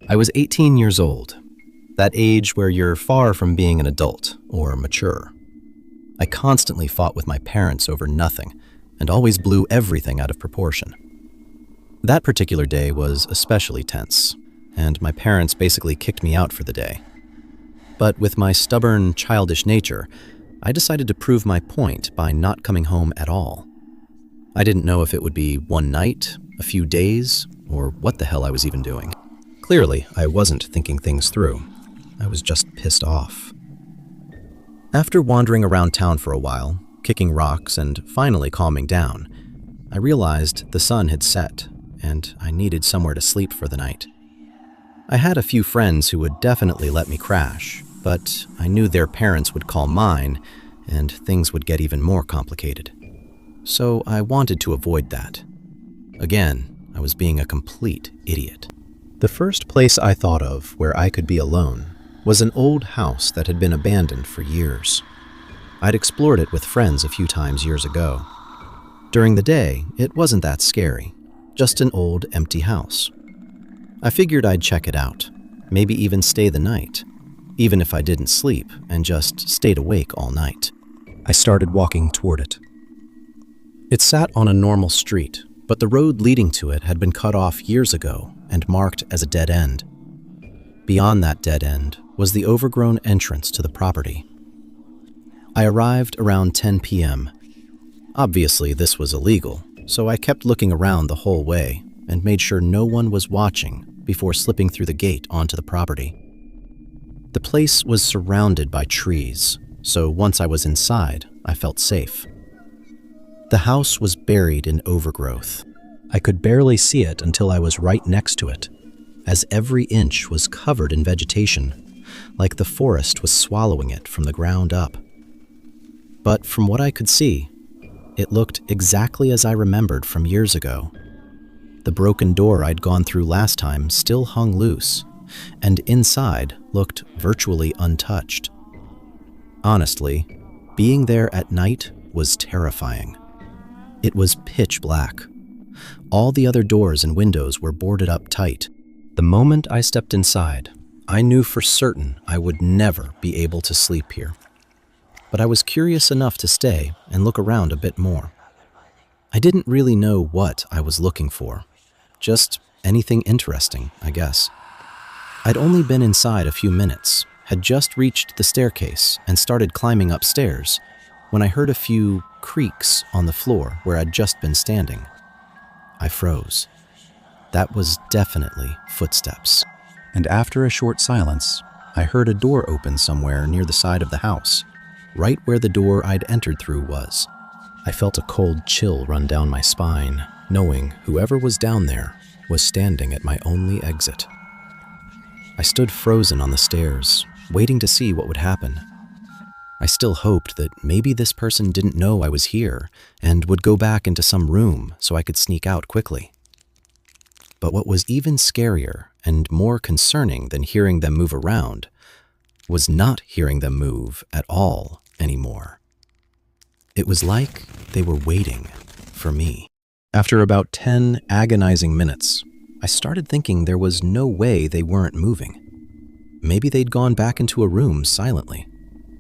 I was 18 years old, that age where you're far from being an adult or mature. I constantly fought with my parents over nothing and always blew everything out of proportion. That particular day was especially tense, and my parents basically kicked me out for the day. But with my stubborn, childish nature, I decided to prove my point by not coming home at all. I didn't know if it would be one night, a few days, or what the hell I was even doing. Clearly, I wasn't thinking things through. I was just pissed off. After wandering around town for a while, kicking rocks and finally calming down, I realized the sun had set and I needed somewhere to sleep for the night. I had a few friends who would definitely let me crash, but I knew their parents would call mine and things would get even more complicated. So I wanted to avoid that. Again, I was being a complete idiot. The first place I thought of where I could be alone was an old house that had been abandoned for years. I'd explored it with friends a few times years ago. During the day, it wasn't that scary, just an old, empty house. I figured I'd check it out, maybe even stay the night, even if I didn't sleep and just stayed awake all night. I started walking toward it. It sat on a normal street, but the road leading to it had been cut off years ago and marked as a dead end. Beyond that dead end was the overgrown entrance to the property. I arrived around 10 p.m. Obviously, this was illegal, so I kept looking around the whole way and made sure no one was watching before slipping through the gate onto the property. The place was surrounded by trees, so once I was inside, I felt safe. The house was buried in overgrowth. I could barely see it until I was right next to it, as every inch was covered in vegetation, like the forest was swallowing it from the ground up. But from what I could see, it looked exactly as I remembered from years ago. The broken door I'd gone through last time still hung loose, and inside looked virtually untouched. Honestly, being there at night was terrifying. It was pitch black. All the other doors and windows were boarded up tight. The moment I stepped inside, I knew for certain I would never be able to sleep here. But I was curious enough to stay and look around a bit more. I didn't really know what I was looking for. Just anything interesting, I guess. I'd only been inside a few minutes, had just reached the staircase and started climbing upstairs when I heard a few creaks on the floor where I'd just been standing. I froze. That was definitely footsteps. And after a short silence, I heard a door open somewhere near the side of the house, right where the door I'd entered through was. I felt a cold chill run down my spine, knowing whoever was down there was standing at my only exit. I stood frozen on the stairs, waiting to see what would happen. I still hoped that maybe this person didn't know I was here and would go back into some room so I could sneak out quickly. But what was even scarier and more concerning than hearing them move around was not hearing them move at all anymore. It was like they were waiting for me. After about 10 agonizing minutes, I started thinking there was no way they weren't moving. Maybe they'd gone back into a room silently,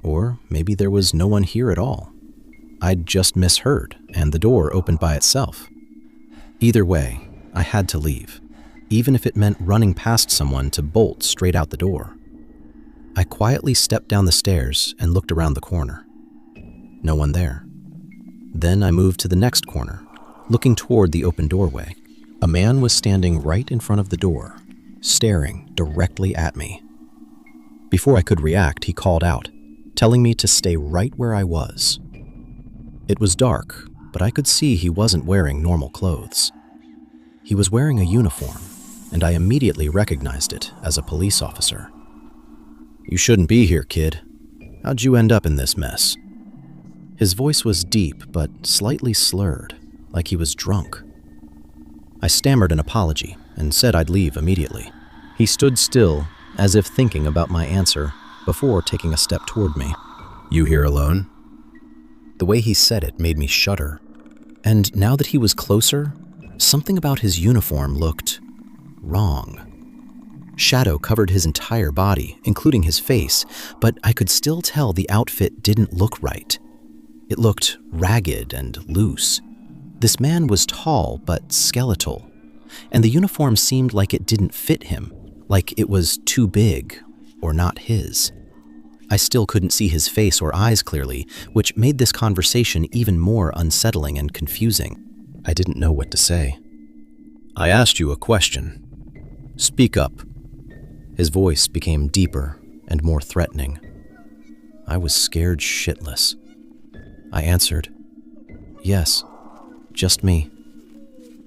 or maybe there was no one here at all. I'd just misheard, and the door opened by itself. Either way, I had to leave, even if it meant running past someone to bolt straight out the door. I quietly stepped down the stairs and looked around the corner. No one there. Then I moved to the next corner, looking toward the open doorway. A man was standing right in front of the door, staring directly at me. Before I could react, he called out, telling me to stay right where I was. It was dark, but I could see he wasn't wearing normal clothes. He was wearing a uniform, and I immediately recognized it as a police officer. "You shouldn't be here, kid. How'd you end up in this mess?" His voice was deep but slightly slurred, like he was drunk. I stammered an apology and said I'd leave immediately. He stood still, as if thinking about my answer, before taking a step toward me. "You here alone?" The way he said it made me shudder. And now that he was closer, something about his uniform looked wrong. Shadow covered his entire body, including his face, but I could still tell the outfit didn't look right. It looked ragged and loose. This man was tall but skeletal, and the uniform seemed like it didn't fit him, like it was too big or not his. I still couldn't see his face or eyes clearly, which made this conversation even more unsettling and confusing. I didn't know what to say. "I asked you a question. Speak up." His voice became deeper and more threatening. I was scared shitless. I answered, "Yes, just me."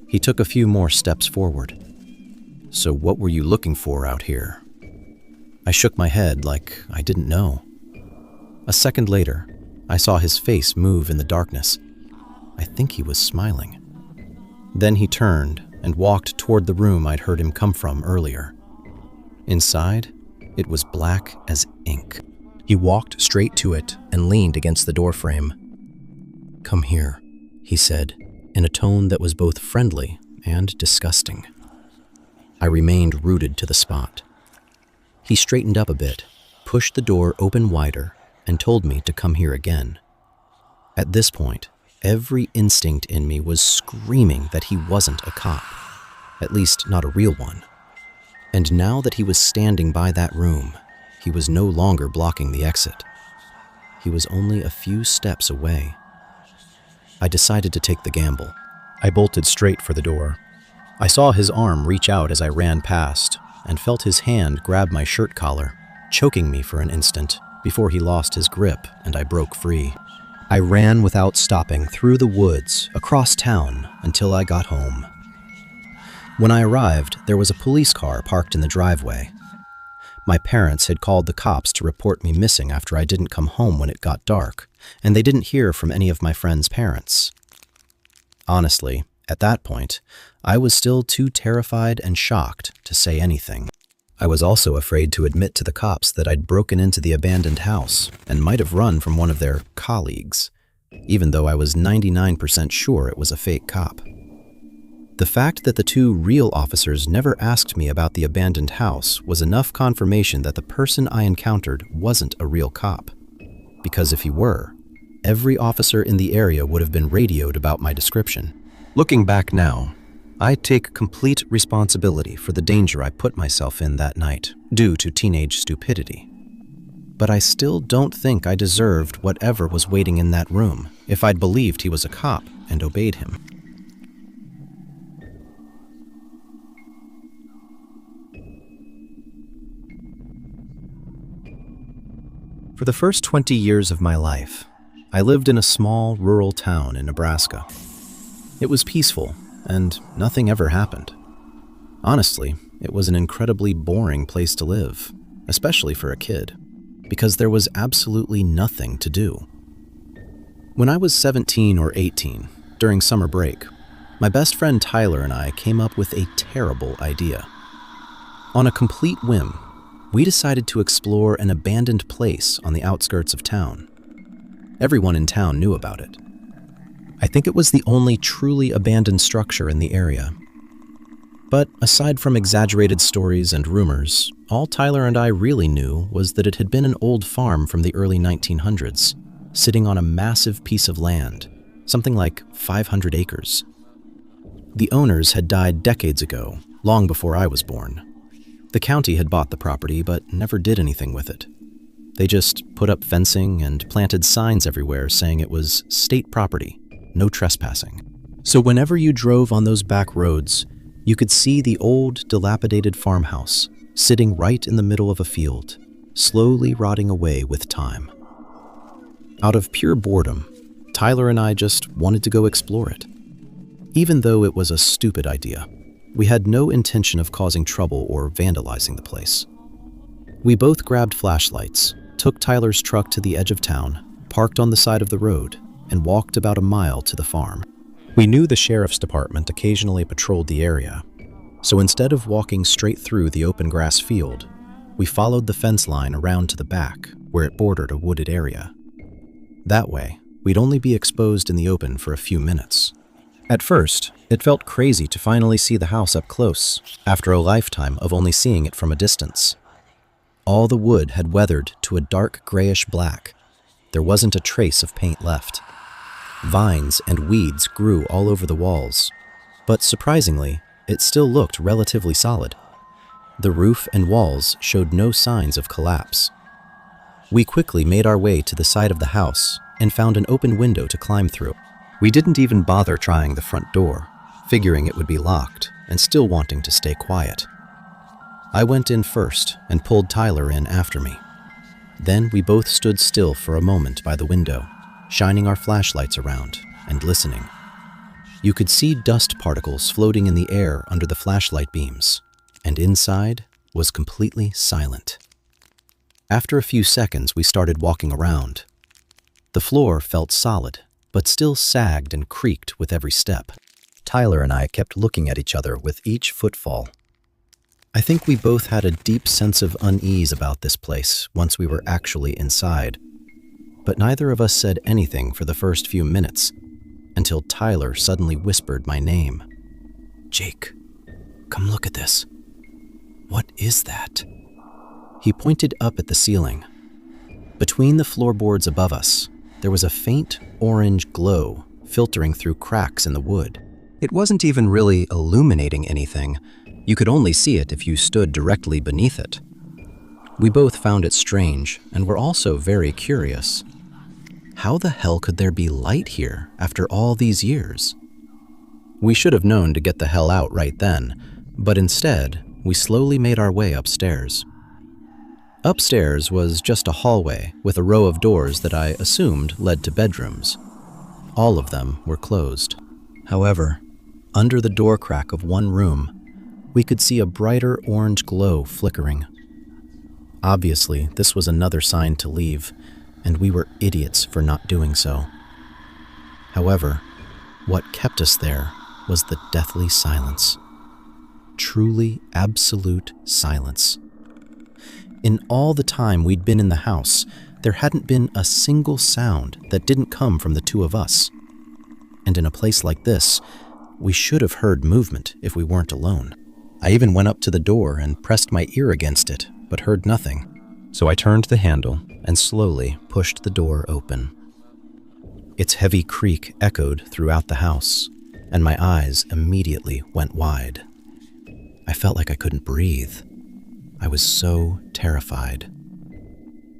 He took a few more steps forward. "So what were you looking for out here?" I shook my head like I didn't know. A second later, I saw his face move in the darkness. I think he was smiling. Then he turned and walked toward the room I'd heard him come from earlier. Inside, it was black as ink. He walked straight to it and leaned against the doorframe. "Come here," he said, in a tone that was both friendly and disgusting. I remained rooted to the spot. He straightened up a bit, pushed the door open wider, and told me to come here again. At this point, every instinct in me was screaming that he wasn't a cop, at least not a real one. And now that he was standing by that room, he was no longer blocking the exit. He was only a few steps away. I decided to take the gamble. I bolted straight for the door. I saw his arm reach out as I ran past and felt his hand grab my shirt collar, choking me for an instant before he lost his grip and I broke free. I ran without stopping through the woods, across town, until I got home. When I arrived, there was a police car parked in the driveway. My parents had called the cops to report me missing after I didn't come home when it got dark, and they didn't hear from any of my friends' parents. Honestly, at that point, I was still too terrified and shocked to say anything. I was also afraid to admit to the cops that I'd broken into the abandoned house and might have run from one of their colleagues, even though I was 99% sure it was a fake cop. The fact that the two real officers never asked me about the abandoned house was enough confirmation that the person I encountered wasn't a real cop. Because if he were, every officer in the area would have been radioed about my description. Looking back now, I take complete responsibility for the danger I put myself in that night due to teenage stupidity. But I still don't think I deserved whatever was waiting in that room if I'd believed he was a cop and obeyed him. For the first 20 years of my life, I lived in a small rural town in Nebraska. It was peaceful, and nothing ever happened. Honestly, it was an incredibly boring place to live, especially for a kid, because there was absolutely nothing to do. When I was 17 or 18, during summer break, my best friend Tyler and I came up with a terrible idea. On a complete whim, we decided to explore an abandoned place on the outskirts of town. Everyone in town knew about it. I think it was the only truly abandoned structure in the area. But aside from exaggerated stories and rumors, all Tyler and I really knew was that it had been an old farm from the early 1900s, sitting on a massive piece of land, something like 500 acres. The owners had died decades ago, long before I was born. The county had bought the property but never did anything with it. They just put up fencing and planted signs everywhere saying it was state property, no trespassing. So whenever you drove on those back roads, you could see the old, dilapidated farmhouse sitting right in the middle of a field, slowly rotting away with time. Out of pure boredom, Tyler and I just wanted to go explore it. Even though it was a stupid idea, we had no intention of causing trouble or vandalizing the place. We both grabbed flashlights, took Tyler's truck to the edge of town, parked on the side of the road, and walked about a mile to the farm. We knew the sheriff's department occasionally patrolled the area, so instead of walking straight through the open grass field, we followed the fence line around to the back where it bordered a wooded area. That way, we'd only be exposed in the open for a few minutes. At first, it felt crazy to finally see the house up close, after a lifetime of only seeing it from a distance. All the wood had weathered to a dark grayish black. There wasn't a trace of paint left. Vines and weeds grew all over the walls, but surprisingly, it still looked relatively solid. The roof and walls showed no signs of collapse. We quickly made our way to the side of the house and found an open window to climb through. We didn't even bother trying the front door, figuring it would be locked and still wanting to stay quiet. I went in first and pulled Tyler in after me. Then we both stood still for a moment by the window, shining our flashlights around and listening. You could see dust particles floating in the air under the flashlight beams, and inside was completely silent. After a few seconds, we started walking around. The floor felt solid, but still sagged and creaked with every step. Tyler and I kept looking at each other with each footfall. I think we both had a deep sense of unease about this place once we were actually inside, but neither of us said anything for the first few minutes until Tyler suddenly whispered my name. "Jake, come look at this. What is that?" He pointed up at the ceiling. Between the floorboards above us, there was a faint orange glow filtering through cracks in the wood. It wasn't even really illuminating anything. You could only see it if you stood directly beneath it. We both found it strange and were also very curious. How the hell could there be light here after all these years? We should have known to get the hell out right then, but instead, we slowly made our way upstairs. Upstairs was just a hallway with a row of doors that I assumed led to bedrooms. All of them were closed. However, under the door crack of one room, we could see a brighter orange glow flickering. Obviously, this was another sign to leave, and we were idiots for not doing so. However, what kept us there was the deathly silence. Truly absolute silence. In all the time we'd been in the house, there hadn't been a single sound that didn't come from the two of us. And in a place like this, we should have heard movement if we weren't alone. I even went up to the door and pressed my ear against it, but heard nothing. So I turned the handle and slowly pushed the door open. Its heavy creak echoed throughout the house, and my eyes immediately went wide. I felt like I couldn't breathe. I was so terrified.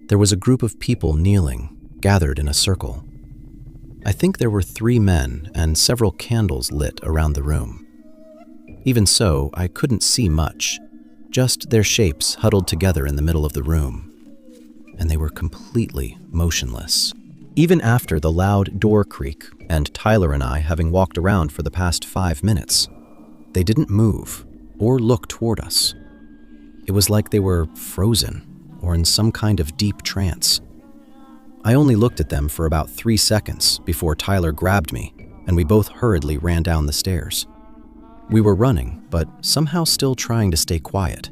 There was a group of people kneeling, gathered in a circle. I think there were 3 men and several candles lit around the room. Even so, I couldn't see much, just their shapes huddled together in the middle of the room. And they were completely motionless. Even after the loud door creak and Tyler and I having walked around for the past 5 minutes, they didn't move or look toward us. It was like they were frozen or in some kind of deep trance. I only looked at them for about 3 seconds before Tyler grabbed me and we both hurriedly ran down the stairs. We were running, but somehow still trying to stay quiet.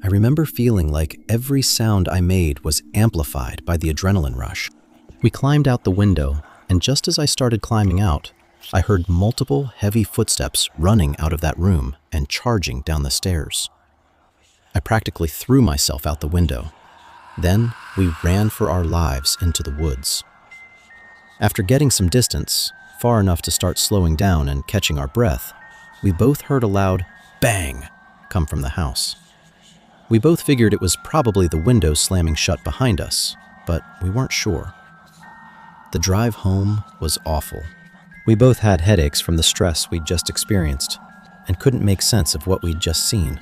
I remember feeling like every sound I made was amplified by the adrenaline rush. We climbed out the window, and just as I started climbing out, I heard multiple heavy footsteps running out of that room and charging down the stairs. I practically threw myself out the window. Then we ran for our lives into the woods. After getting some distance, far enough to start slowing down and catching our breath, we both heard a loud bang come from the house. We both figured it was probably the window slamming shut behind us, but we weren't sure. The drive home was awful. We both had headaches from the stress we'd just experienced and couldn't make sense of what we'd just seen.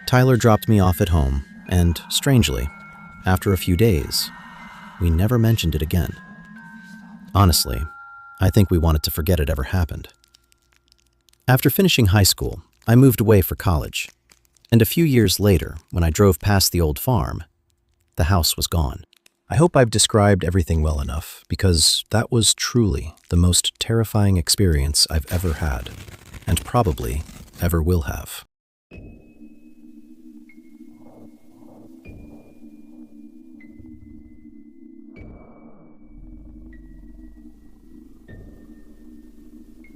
Tyler dropped me off at home, and strangely, after a few days, we never mentioned it again. Honestly, I think we wanted to forget it ever happened. After finishing high school, I moved away for college, and a few years later, when I drove past the old farm, the house was gone. I hope I've described everything well enough, because that was truly the most terrifying experience I've ever had, and probably ever will have.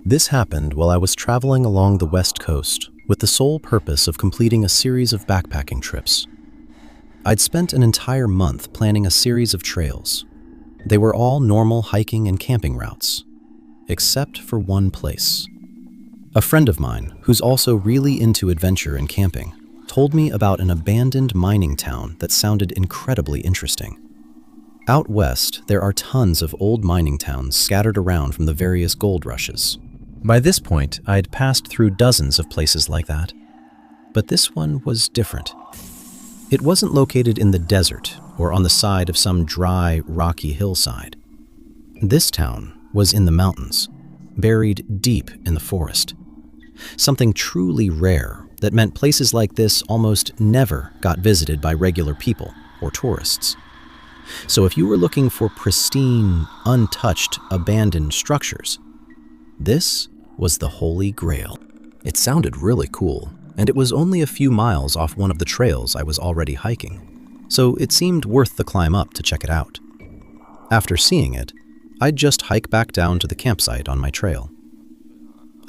This happened while I was traveling along the West Coast with the sole purpose of completing a series of backpacking trips. I'd spent an entire month planning a series of trails. They were all normal hiking and camping routes, except for one place. A friend of mine, who's also really into adventure and camping, told me about an abandoned mining town that sounded incredibly interesting. Out west, there are tons of old mining towns scattered around from the various gold rushes. By this point, I'd passed through dozens of places like that. But this one was different. It wasn't located in the desert or on the side of some dry, rocky hillside. This town was in the mountains, buried deep in the forest. Something truly rare that meant places like this almost never got visited by regular people or tourists. So if you were looking for pristine, untouched, abandoned structures, this was the Holy Grail. It sounded really cool, and it was only a few miles off one of the trails I was already hiking, so it seemed worth the climb up to check it out. After seeing it, I'd just hike back down to the campsite on my trail.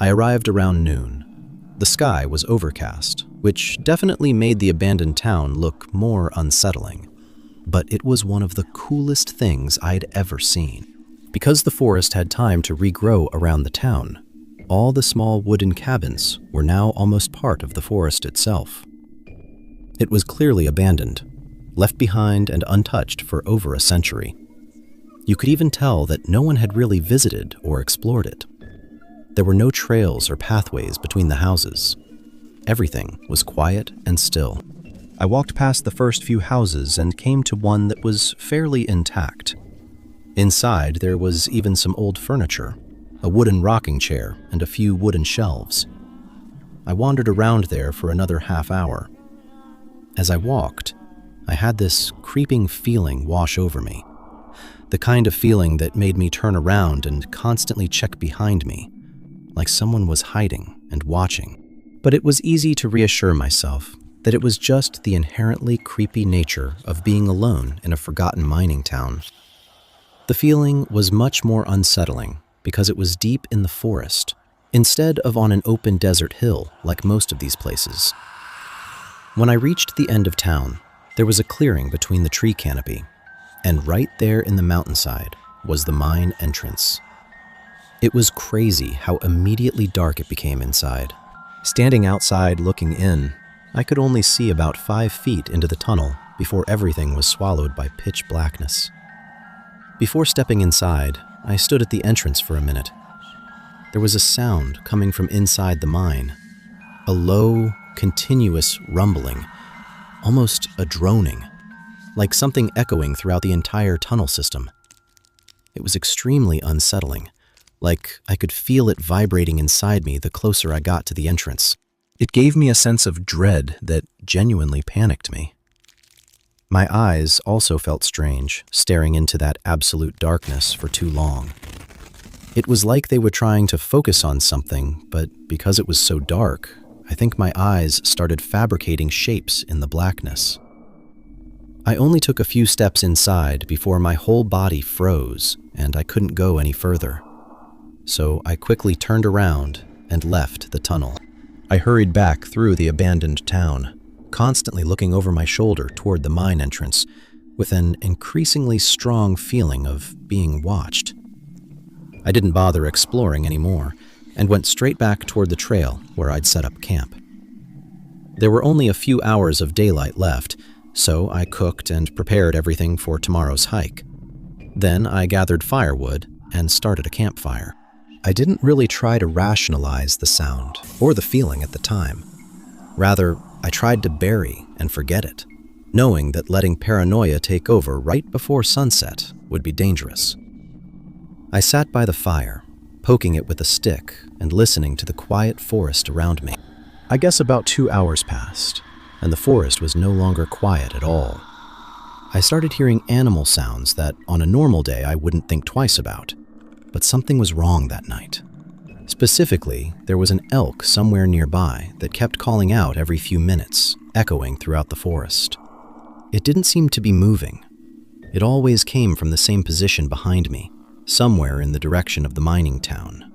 I arrived around noon. The sky was overcast, which definitely made the abandoned town look more unsettling. But it was one of the coolest things I'd ever seen. Because the forest had time to regrow around the town, all the small wooden cabins were now almost part of the forest itself. It was clearly abandoned, left behind and untouched for over a century. You could even tell that no one had really visited or explored it. There were no trails or pathways between the houses. Everything was quiet and still. I walked past the first few houses and came to one that was fairly intact. Inside, there was even some old furniture, a wooden rocking chair, and a few wooden shelves. I wandered around there for another half hour. As I walked, I had this creeping feeling wash over me. The kind of feeling that made me turn around and constantly check behind me, like someone was hiding and watching. But it was easy to reassure myself that it was just the inherently creepy nature of being alone in a forgotten mining town. The feeling was much more unsettling because it was deep in the forest, instead of on an open desert hill like most of these places. When I reached the end of town, there was a clearing between the tree canopy, and right there in the mountainside was the mine entrance. It was crazy how immediately dark it became inside. Standing outside looking in, I could only see about 5 feet into the tunnel before everything was swallowed by pitch blackness. Before stepping inside, I stood at the entrance for a minute. There was a sound coming from inside the mine, a low, continuous rumbling, almost a droning, like something echoing throughout the entire tunnel system. It was extremely unsettling, like I could feel it vibrating inside me the closer I got to the entrance. It gave me a sense of dread that genuinely panicked me. My eyes also felt strange, staring into that absolute darkness for too long. It was like they were trying to focus on something, but because it was so dark, I think my eyes started fabricating shapes in the blackness. I only took a few steps inside before my whole body froze and I couldn't go any further. So I quickly turned around and left the tunnel. I hurried back through the abandoned town, constantly looking over my shoulder toward the mine entrance, with an increasingly strong feeling of being watched. I didn't bother exploring anymore, and went straight back toward the trail where I'd set up camp. There were only a few hours of daylight left, so I cooked and prepared everything for tomorrow's hike. Then I gathered firewood and started a campfire. I didn't really try to rationalize the sound or the feeling at the time. Rather, I tried to bury and forget it, knowing that letting paranoia take over right before sunset would be dangerous. I sat by the fire, poking it with a stick and listening to the quiet forest around me. I guess about 2 hours passed, and the forest was no longer quiet at all. I started hearing animal sounds that on a normal day I wouldn't think twice about. But something was wrong that night. Specifically, there was an elk somewhere nearby that kept calling out every few minutes, echoing throughout the forest. It didn't seem to be moving. It always came from the same position behind me, somewhere in the direction of the mining town.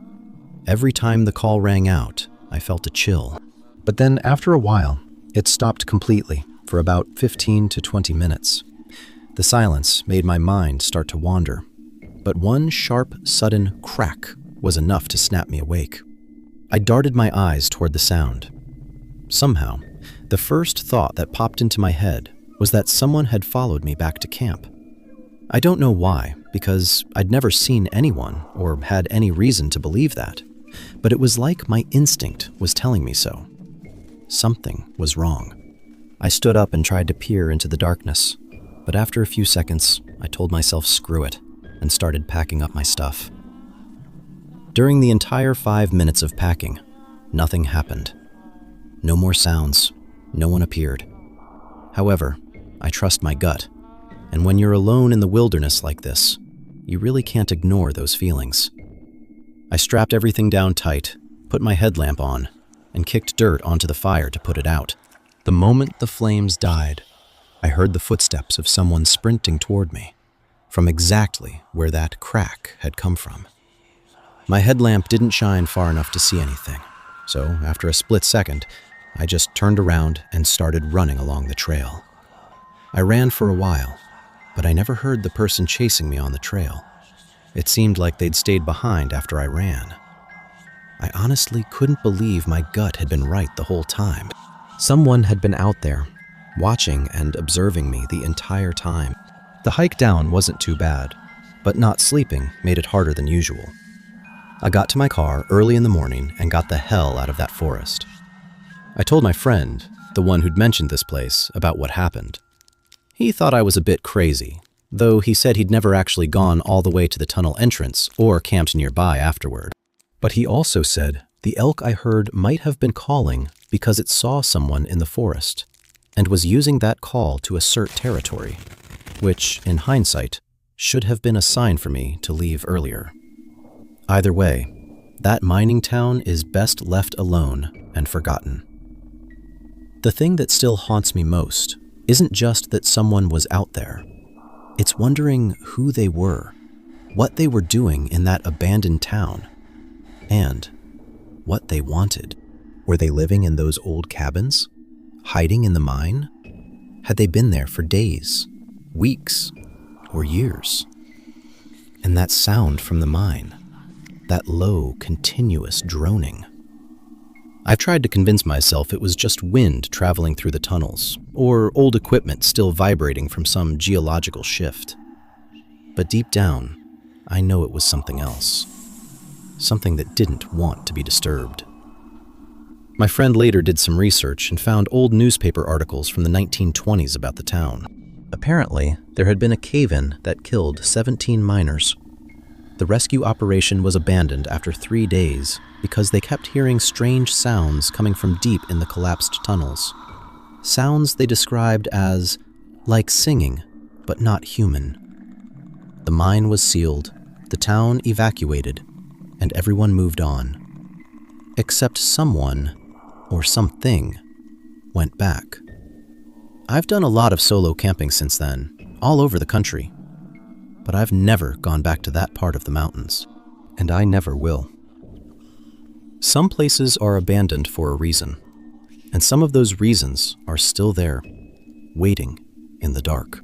Every time the call rang out, I felt a chill. But then after a while, it stopped completely for about 15 to 20 minutes. The silence made my mind start to wander, but one sharp, sudden crack was enough to snap me awake. I darted my eyes toward the sound. Somehow, the first thought that popped into my head was that someone had followed me back to camp. I don't know why, because I'd never seen anyone or had any reason to believe that, but it was like my instinct was telling me so. Something was wrong. I stood up and tried to peer into the darkness, but after a few seconds, I told myself screw it and started packing up my stuff. During the entire 5 minutes of packing, nothing happened. No more sounds, no one appeared. However, I trust my gut, and when you're alone in the wilderness like this, you really can't ignore those feelings. I strapped everything down tight, put my headlamp on, and kicked dirt onto the fire to put it out. The moment the flames died, I heard the footsteps of someone sprinting toward me, from exactly where that crack had come from. My headlamp didn't shine far enough to see anything, so after a split second, I just turned around and started running along the trail. I ran for a while, but I never heard the person chasing me on the trail. It seemed like they'd stayed behind after I ran. I honestly couldn't believe my gut had been right the whole time. Someone had been out there, watching and observing me the entire time. The hike down wasn't too bad, but not sleeping made it harder than usual. I got to my car early in the morning and got the hell out of that forest. I told my friend, the one who'd mentioned this place, about what happened. He thought I was a bit crazy, though he said he'd never actually gone all the way to the tunnel entrance or camped nearby afterward. But he also said the elk I heard might have been calling because it saw someone in the forest and was using that call to assert territory, which, in hindsight, should have been a sign for me to leave earlier. Either way, that mining town is best left alone and forgotten. The thing that still haunts me most isn't just that someone was out there. It's wondering who they were, what they were doing in that abandoned town, and what they wanted. Were they living in those old cabins? Hiding in the mine? Had they been there for days, weeks, or years? And that sound from the mine, that low, continuous droning. I've tried to convince myself it was just wind traveling through the tunnels, or old equipment still vibrating from some geological shift. But deep down, I know it was something else. Something that didn't want to be disturbed. My friend later did some research and found old newspaper articles from the 1920s about the town. Apparently, there had been a cave-in that killed 17 miners. The rescue operation was abandoned after 3 days because they kept hearing strange sounds coming from deep in the collapsed tunnels. Sounds they described as like singing, but not human. The mine was sealed, the town evacuated, and everyone moved on. Except someone, or something, went back. I've done a lot of solo camping since then, all over the country, but I've never gone back to that part of the mountains, and I never will. Some places are abandoned for a reason, and some of those reasons are still there, waiting in the dark.